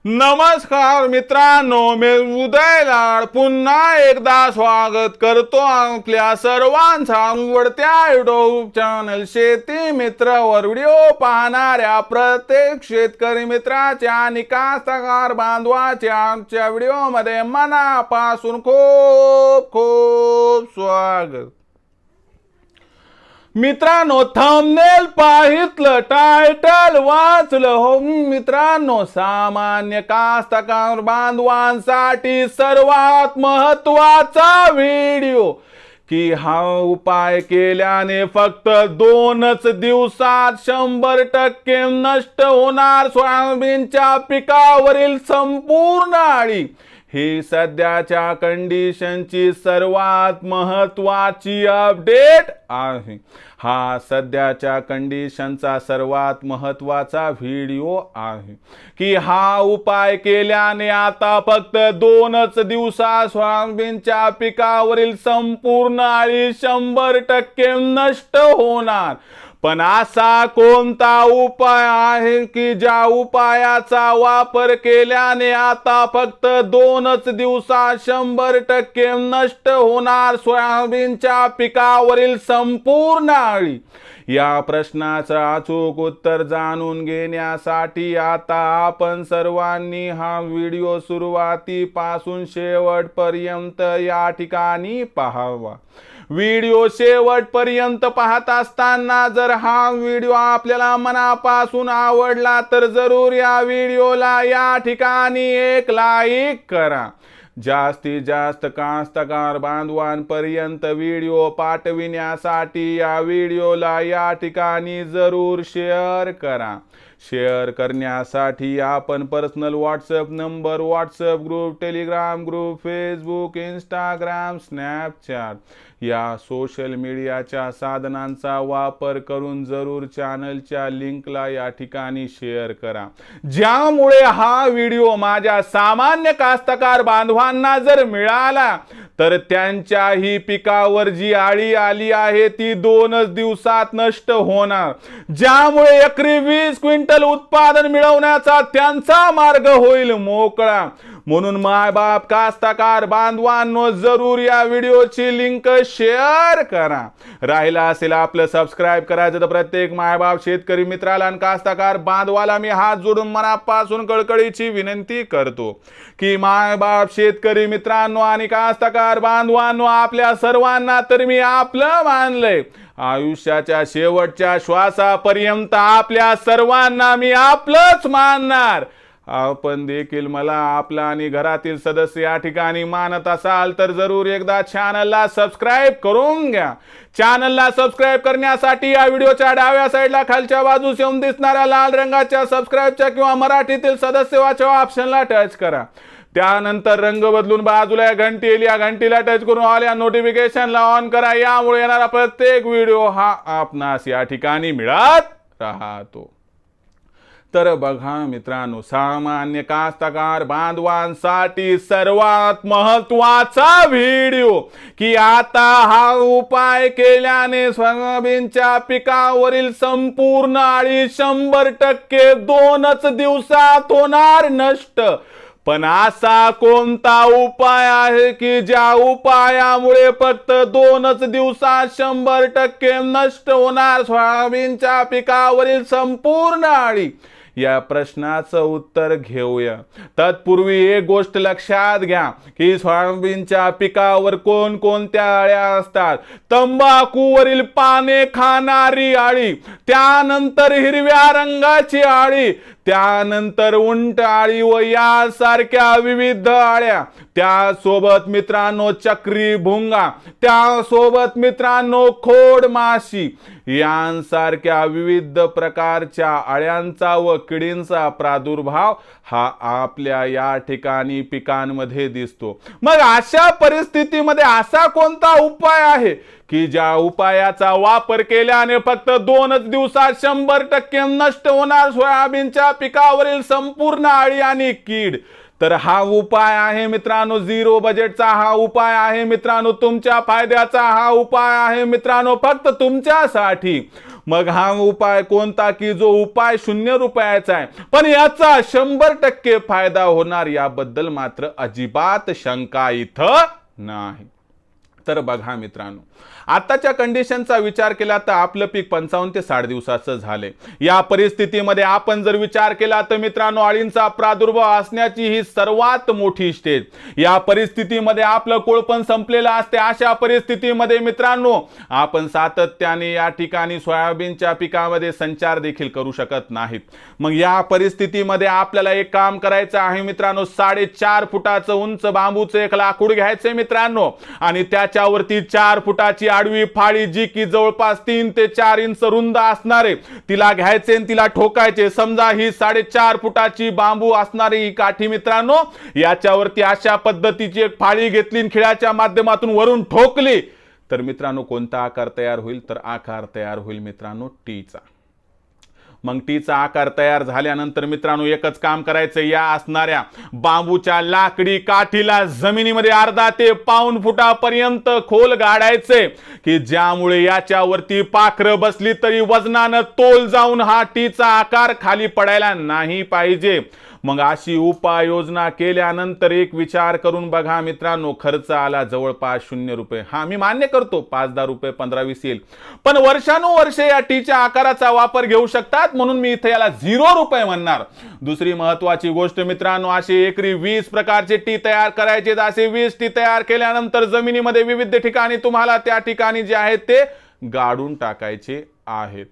नमस्कार मित्रांनो, मी उदय लाड पुन्हा एकदा स्वागत करतो आपल्या सर्वांचा आवडत्या युट्यूब चॅनल शेती मित्रवर व्हिडिओ पाहणाऱ्या प्रत्येक शेतकरी मित्राच्या आणि कास्तकार बांधवाच्या आमच्या व्हिडिओमध्ये मनापासून खूप खूप स्वागत। मित्रांनो, थंबनेल पाहितलं, टायटल वाचलं हो मित्रांनो, सामान्य कास्तकार बांधवांसाठी सर्वात महत्त्वाचा व्हिडिओ की हा उपाय केल्याने फक्त 2च दिवसात 100% नष्ट होणार सोयाबीनच्या पिकावरील संपूर्ण अळी। ही सध्याच्या कंडिशनची सर्वात महत्त्वाची अपडेट आहे। हा सध्याच्या कंडिशनचा सर्वात महत्त्वाचा व्हिडिओ आहे की हा उपाय केल्याने आता फक्त 2च दिवसात सोयाबीनच्या पिकावरील संपूर्ण अळी 100% नष्ट होणार। पण असा कोणता उपाय आहे की ज्या उपायाचा वापर केल्याने आता फक्त 2च दिवसात 100% नष्ट होणार सोयाबीनच्या पिकावरील संपूर्ण अळी? या प्रश्नाचं अचूक उत्तर जाणून घेण्यासाठी आता आपण सर्वांनी हा व्हिडिओ सुरुवातीपासून शेवटपर्यंत या ठिकाणी पाहावा। व्हिडिओ शेवटपर्यंत पाहत असताना जर हा व्हिडिओ आपल्याला मनापासून आवडला तर जरूर या व्हिडिओला या ठिकाणी एक लाईक करा। जास्तीत जास्त कास्तकार बांधवांपर्यंत व्हिडिओ पाठविण्यासाठी या व्हिडिओला या ठिकाणी जरूर शेअर करा। शेअर करण्यासाठी आपण personal WhatsApp number, WhatsApp group, Telegram group, Facebook, Instagram, Snapchat या सोशल मीडियाच्या साधनांचा वापर करून जरूर चॅनलच्या लिंकला या ठिकाणी शेअर करा, ज्यामुळे हा व्हिडिओ माझ्या सामान्य कास्तकार बांधवांना जर मिळाला तर त्यांच्याही पिकावर जी अळी आली आहे ती 2च दिवसात नष्ट होणार, ज्यामुळे एकरी 20 क्विंटल उत्पादन मिळवण्याचा त्यांचा मार्ग होईल मोकळा। म्हणून मायबाप कास्तकार बांधवांनो, जरूर या व्हिडिओची लिंक शेअर करा। राहिला असेल आपलं सबस्क्राइब करायचं तर प्रत्येक मायबाप शेतकरी मित्राला आणि कास्तकार बांधवाला मी हात जोडून मनापासून कळकळीची विनंती करतो की मायबाप शेतकरी मित्रांनो आणि कास्तकार बांधवांनो, आपल्या सर्वांना तर मी आपलं मानलंय। आयुष्याच्या शेवटच्या श्वासापर्यंत आपल्या सर्वांना मी आपलंच मानणार। आपण देखील मला आपला आणि घरातील सदस्य या ठिकाणी मानत असाल तर जरूर एकदा चॅनलला सबस्क्राइब करून घ्या। चॅनलला सबस्क्राइब करण्यासाठी या व्हिडिओच्या डाव्या साईडला खालच्या बाजूस येऊन दिसणाऱ्या लाल रंगाच्या सबस्क्राइबच्या किंवा मराठीतील सदस्य वाचवा ऑप्शनला टच करा। त्यानंतर रंग बदलून बाजूला या घंटी येईल, या घंटीला टच करून ऑल या नोटिफिकेशनला ऑन करा। यामुळे येणारा प्रत्येक व्हिडिओ हा आपणास या ठिकाणी मिळत राहतो। तर बघा मित्रांनो, सामान्य कास्तकार बांधवांसाठी सर्वात महत्त्वाचा व्हिडिओ की आता हा उपाय केल्याने सोयाबीनच्या पिकावरील संपूर्ण अळी 100% 2च दिवसात होणार नष्ट। पण असा कोणता उपाय आहे की ज्या उपायामुळे फक्त 2च दिवसात 100% नष्ट होणार सोयाबीनच्या पिकावरील संपूर्ण अळी? या प्रश्नाचं उत्तर घेऊया। तत्पूर्वी एक गोष्ट लक्षात घ्या की सोयाबीनच्या पिकावर कोणकोणत्या अळ्या असतात। तंबाखूवरील पाने खाणारी अळी, त्यानंतर हिरव्या रंगाची अळी, त्यानंतर उंट अळी व यासारख्या विविध अळ्या, त्यासोबत मित्रांनो चक्री भुंगा, त्यासोबत मित्रांनो खोड माशी यांसारख्या विविध प्रकारच्या अळ्यांचा व किडींचा प्रादुर्भाव हा आपल्या या ठिकाणी पिकांमध्ये दिसतो। मग अशा परिस्थितीमध्ये असा कोणता उपाय आहे की ज्या उपायाचा वापर केल्याने फक्त 2च दिवसात 100% नष्ट होणार सोयाबीनच्या पिकावरील संपूर्ण अळी आणि कीड? तर हा उपाय आहे मित्रांनो झिरो बजेटचा, हा उपाय आहे मित्रांनो तुमच्या फायद्याचा, हा उपाय आहे मित्रांनो फक्त तुमच्यासाठी। मग हा उपाय कोणता की जो उपाय 0 रुपयाचा आहे पण याचा 100% फायदा होणार याबद्दल मात्र अजिबात शंका इथं नाही। तर बघा मित्रांनो, आताच्या कंडिशनचा विचार केला तर आपलं पीक 55 ते 60 दिवसाचं झाले। या परिस्थितीमध्ये आपण जर विचार केला तर मित्रांनो अळींचा प्रादुर्भाव असण्याची ही सर्वात मोठी स्टेज। या परिस्थितीमध्ये आपलं कोळपण संपलेलं असते। अशा परिस्थितीमध्ये मित्रांनो आपण सातत्याने या ठिकाणी सोयाबीनच्या पिकामध्ये संचार देखील करू शकत नाहीत। मग या परिस्थितीमध्ये आपल्याला एक काम करायचं आहे मित्रांनो, 4.5 फुटाचं उंच बांबूचं एक लाकूड घ्यायचंय मित्रांनो आणि त्याच्यावरती 4 फुटाची आडवी फाळी जी की जवळपास 3 ते 4 इंच रुंद असणारे तिला घ्यायचे आणि तिला ठोकायचे। समजा ही 4.5 फुटाची बांबू असणारी ही काठी मित्रांनो याच्यावरती अशा पद्धतीची एक फाळी घेतली, खिळ्याच्या माध्यमातून वरून ठोकली तर मित्रांनो कोणता आकार तयार होईल, तर आकार तयार होईल मित्रांनो टीचा। मग टीचा आकार तयार झाल्यानंतर मित्रांनो एकच काम करायचं, या असणाऱ्या बांबूच्या लाकडी काठीला जमिनीमध्ये अर्धा ते पाऊण फुटापर्यंत खोल गाडायचे की ज्यामुळे याच्यावरती पाखरं बसली तरी वजनानं तोल जाऊन हा टीचा आकार खाली पडायला नाही पाहिजे। मग अशी उपाययोजना केल्यानंतर एक विचार करून बघा मित्रांनो, खर्च आला जवळपास 0 रुपये। हा मी मान्य करतो 5-10 रुपये 15-20 येईल, पण वर्षानुवर्षे या टीच्या आकाराचा वापर घेऊ शकतात म्हणून मी इथे याला 0 रुपये म्हणणार। दुसरी महत्वाची गोष्ट मित्रांनो, असे एकरी 20 प्रकारचे टी तयार करायचे। असे 20 टी तयार केल्यानंतर जमिनीमध्ये विविध ठिकाणी तुम्हाला त्या ठिकाणी जे आहेत ते गाडून टाकायचे आहेत।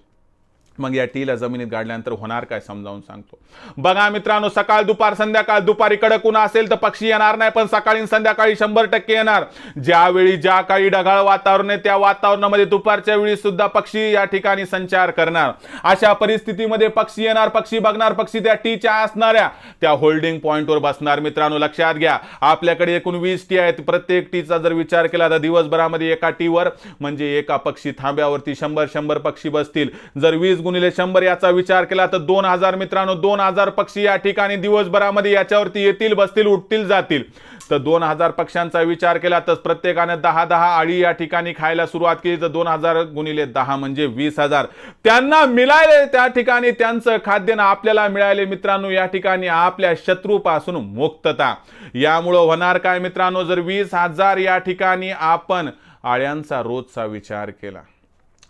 मग या टीला जमिनीत गाडल्यानंतर होणार काय समजावून सांगतो। बघा मित्रांनो, सकाळ दुपार संध्याकाळ, दुपारी कडक ऊन असेल तर पक्षी येणार नाही पण सकाळी संध्याकाळी 100% येणार। ज्यावेळी ज्या काळी ढगाळ वातावरण आहे त्या वातावरणामध्ये दुपारच्या वेळी सुद्धा पक्षी या ठिकाणी संचार करणार। अशा परिस्थितीमध्ये पक्षी येणार, पक्षी बघणार, पक्षी त्या टीच्या असणाऱ्या त्या होल्डिंग पॉइंटवर बसणार। मित्रांनो लक्षात घ्या, आपल्याकडे एकूण 20 टी आहेत। प्रत्येक टीचा जर विचार केला तर दिवसभरामध्ये एका टीवर म्हणजे एका पक्षी थांब्यावरती 100 पक्षी बसतील। जर 20 गुणिले 100 याचा विचार केला तर 2000 मित्रांनो 2000 पक्षी या ठिकाणी दिवसभरामध्ये याच्यावरती येतील, बसतील, उठतील, जातील। तर 2000 पक्ष्यांचा विचार केला तर प्रत्येकाने 10-10 अळी या ठिकाणी खायला सुरुवात केली तर 2000 गुणिले 10 म्हणजे 20,000 त्यांना मिळाले। त्या ठिकाणी त्यांचं खाद्य आपल्याला मिळाले मित्रांनो, या ठिकाणी आपल्या शत्रूपासून मुक्तता। यामुळे होणार काय मित्रांनो, जर 20,000 या ठिकाणी आपण आळ्यांचा रोजचा विचार केला,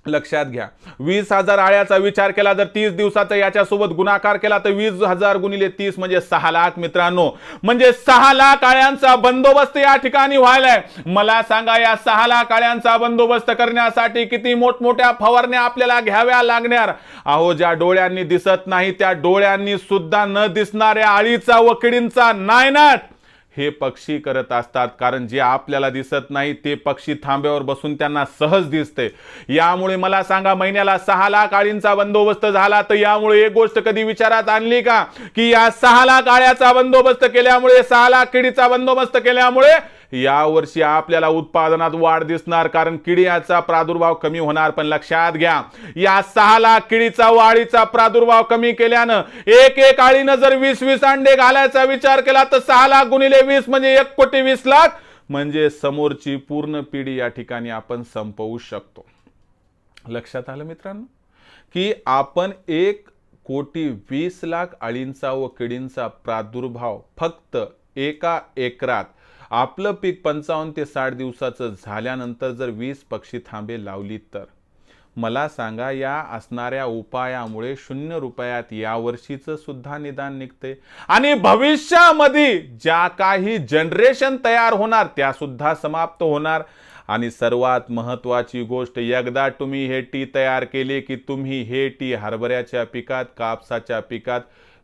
लक्षात घ्या 20,000 आळ्याचा विचार केला जर 30 दिवसाचा याच्यासोबत गुणाकार केला तर 20,000 गुणिले 30 म्हणजे 6 लाख मित्रांनो, म्हणजे 6 लाख आळ्यांचा बंदोबस्त या ठिकाणी व्हायलाय। मला सांगा या 6 लाख आळ्यांचा बंदोबस्त करण्यासाठी किती मोठमोठ्या फवारण्या आपल्याला घ्याव्या लागणार। अहो ज्या डोळ्यांनी दिसत नाही त्या डोळ्यांनी सुद्धा न दिसणाऱ्या अळीचा व किडींचा नायनाट हे पक्षी करत असतात, कारण जे आपल्याला दिसत नाही ते पक्षी थांब्यावर बसून त्यांना सहज दिसते। यामुळे मला सांगा महिन्याला 6 लाख आळींचा बंदोबस्त झाला तर यामुळे एक गोष्ट कधी विचारात आणली का की या 6 लाख आळ्याचा बंदोबस्त केल्यामुळे 6 लाख किडीचा बंदोबस्त केल्यामुळे या वर्षी आपल्याला उत्पादनात वाढ दिसणार, कारण किडीचा प्रादुर्भाव कमी होणार। पण लक्षात घ्या या 6 लाख किडीचा व अळीचा प्रादुर्भाव कमी केल्यानं एक आळीनं जर 20-20 अंडे घालायचा विचार केला तर 6 लाख गुणिले 20 म्हणजे 1,20,00,000 म्हणजे समोरची पूर्ण पिढी या ठिकाणी आपण संपवू शकतो। लक्षात आलं मित्रांनो की आपण 1,20,00,000 अळींचा व किडींचा प्रादुर्भाव फक्त एका एकरात आपलं पीक 55 ते 60 दिवसाचं झाल्यानंतर जर 20 पक्षी थांबे लावली तर मला सांगा या असणाऱ्या उपायामुळे 0 रुपयात या वर्षीचं सुद्धा निदान निघते आणि भविष्यामध्ये ज्या काही जनरेशन तयार होणार त्या सुद्धा समाप्त होणार। आणि सर्वात महत्त्वाची गोष्ट, एकदा तुम्ही हे टी तयार केले की तुम्ही हे टी हरभऱ्याच्या पिकात, कापसाच्या पिकात,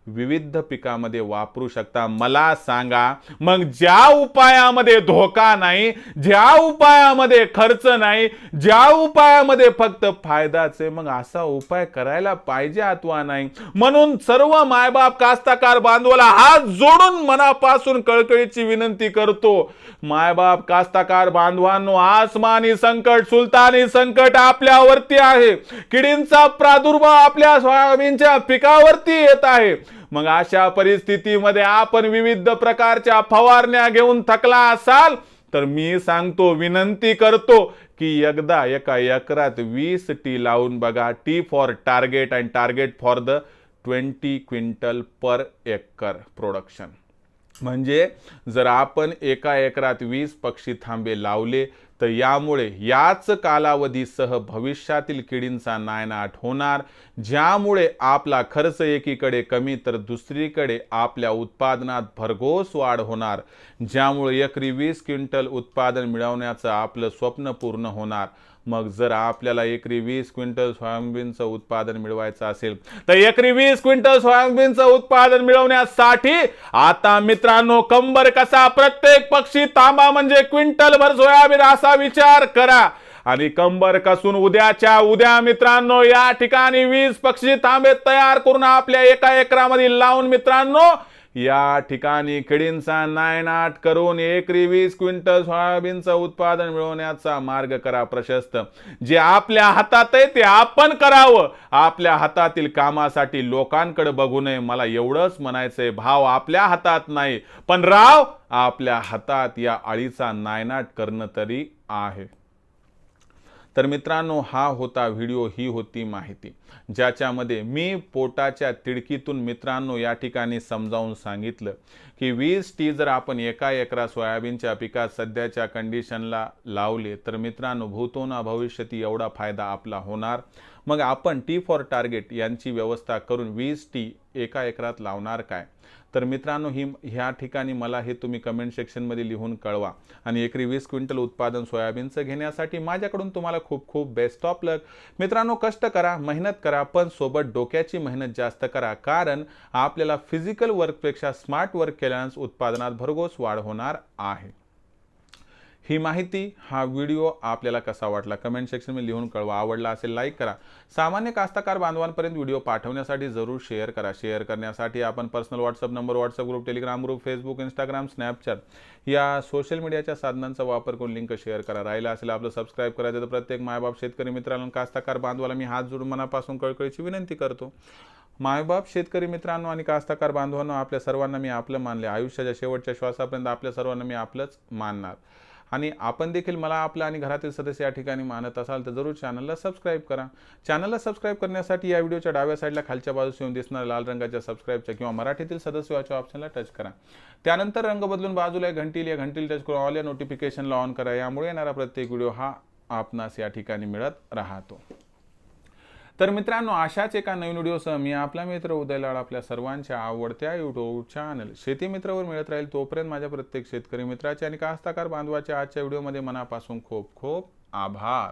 विविध पिकामध्ये वापरू शकता। मला सांगा मग ज्या उपायामध्ये धोका नाही, ज्या उपायामध्ये खर्च नाही, ज्या उपायामध्ये फक्त फायदाच आहे, मग असा उपाय करायला पाहिजे अथवा नाही। म्हणून सर्व मायबाप कास्तकार बांधवाला हात जोडून मनापासून कळकळीची विनंती करतो, मायबाप कास्तकार बांधवांनो आसमानी संकट, सुलतानी संकट आपल्यावरती आहे। किडींचा प्रादुर्भाव आपल्या सोयाबीनच्या पिकावरती येत आहे। मग अशा परिस्थितीमध्ये आपण विविध प्रकारच्या फवारण्या घेऊन थकला असाल तर मी सांगतो, विनंती करतो की एकदा एका एकरात 20 टी लावून बघा. T for target and target for the 20 quintal per acre production. म्हणजे जर आपण एका एकरात 20 पक्षी थांबे लावले तर यामुळे याच कालावधीसह भविष्यातील किडींचा नायनाट होणार, ज्यामुळे आपला खर्च एकीकडे कमी तर दुसरीकडे आपल्या उत्पादनात भरघोस वाढ होणार, ज्यामुळे एकरी 20 क्विंटल उत्पादन मिळवण्याचं आपलं स्वप्न पूर्ण होणार. मग जर आपल्याला एकरी 20 क्विंटल सोयाबीनचं उत्पादन मिळवायचं असेल तर एकरी 20 क्विंटल सोयाबीनचं उत्पादन मिळवण्यासाठी आता मित्रांनो कंबर कसा प्रत्येक पक्षी तांबा म्हणजे क्विंटल भर सोयाबीन असा विचार करा. आणि कंबर कसून उद्याच्या उद्या मित्रांनो या ठिकाणी 20 पक्षी तांबे तयार करून आपल्या एका एकरामध्ये लावून मित्रांनो या ठिकाणी किडींचा नायनाट करून एकरी 20 क्विंटल सोयाबीनचं उत्पादन मिळवण्याचा मार्ग करा प्रशस्त. जे आपल्या हातात आहे ते आपण करावं. आपल्या हातातील कामासाठी लोकांकडे बघू नये. मला एवढंच म्हणायचंय, भाव आपल्या हातात नाही पण राव आपल्या हातात या अळीचा नायनाट करणं तरी आहे. तर मित्रांनो हा होता व्हिडिओ, ही होती माहिती ज्याच्यामध्ये मी पोटाच्या तिडकीतून मित्रांनो या ठिकाणी समजावून सांगितलं की 20 टी जर आपण एका एकरा सोयाबीनच्या पिकात सध्याच्या कंडिशनला लावले तर मित्रांनो भूतोना भविष्यती एवढा फायदा आपला होणार. मग आपण टी फॉर टार्गेट यांची व्यवस्था करून 20 टी एका एकरात लावणार काय? तर मित्रांनो ह्या ठिकाणी मला हे तुम्ही कमेंट सेक्शनमध्ये लिहून कळवा. आणि एकरी 20 क्विंटल उत्पादन सोयाबीनचं घेण्यासाठी माझ्याकडून तुम्हाला खूप खूप बेस्ट ऑफ लक. मित्रांनो कष्ट करा, मेहनत करा, पण सोबत डोक्याची मेहनत जास्त करा, कारण आपल्याला फिजिकल वर्कपेक्षा स्मार्ट वर्क केल्यानंच उत्पादनात भरघोस वाढ होणार आहे. ही माहिती, हा व्हिडिओ आपल्याला कसा वाटला कमेंट सेक्शनमध्ये लिहून कळवा. आवडला असेल लाईक करा. सामान्य कास्तकार बांधवांपर्यंत व्हिडिओ पाठवण्यासाठी जरूर शेअर करा. शेअर करण्यासाठी आपण personal WhatsApp number, WhatsApp group, Telegram group, Facebook, Instagram, Snapchat या सोशल मीडियाच्या साधनांचा वापर करून लिंक शेअर करा. राहिला असेल आपलं सबस्क्राईब करायचं तर प्रत्येक मायबाप शेतकरी मित्रांनो कास्तकार बांधवाला मी हात जोडून मनापासून कळकळीची विनंती करतो. मायबाप शेतकरी मित्रांनो आणि कास्तकार बांधवांनो, आपल्या सर्वांना मी आपलं मानले. आयुष्याच्या शेवटच्या श्वासापर्यंत आपल्या सर्वांना मी आपलंच मानणार. आणि आपण देखील मला आपलं आणि घरातील सदस्य या ठिकाणी मानत असाल तर जरूर चॅनलला सबस्क्राईब करा. चॅनलला सबस्क्राईब करण्यासाठी या व्हिडिओच्या डाव्या साईडला खालच्या बाजूस येऊन दिसणाऱ्या लाल रंगाच्या सबस्क्राईबच्या किंवा मराठीतील सदस्य व्हायच्या ऑप्शनला टच करा. त्यानंतर रंग बदलून बाजूला घंटील टच करून ऑल या नोटिफिकेशनला ऑन करा. यामुळे येणारा प्रत्येक व्हिडिओ हा आपणास या ठिकाणी मिळत राहतो. तर मित्रांनो अशाच एका नवीन व्हिडिओसह मी आपला मित्र उदय लाड आपल्या सर्वांच्या आवडत्या यूट्यूब चॅनल शेती मित्रावर मिळत राहील. तोपर्यंत माझ्या प्रत्येक शेतकरी मित्राचे आणि कास्तकार बांधवाच्या आजच्या व्हिडिओमध्ये मनापासून खूप खूप आभार.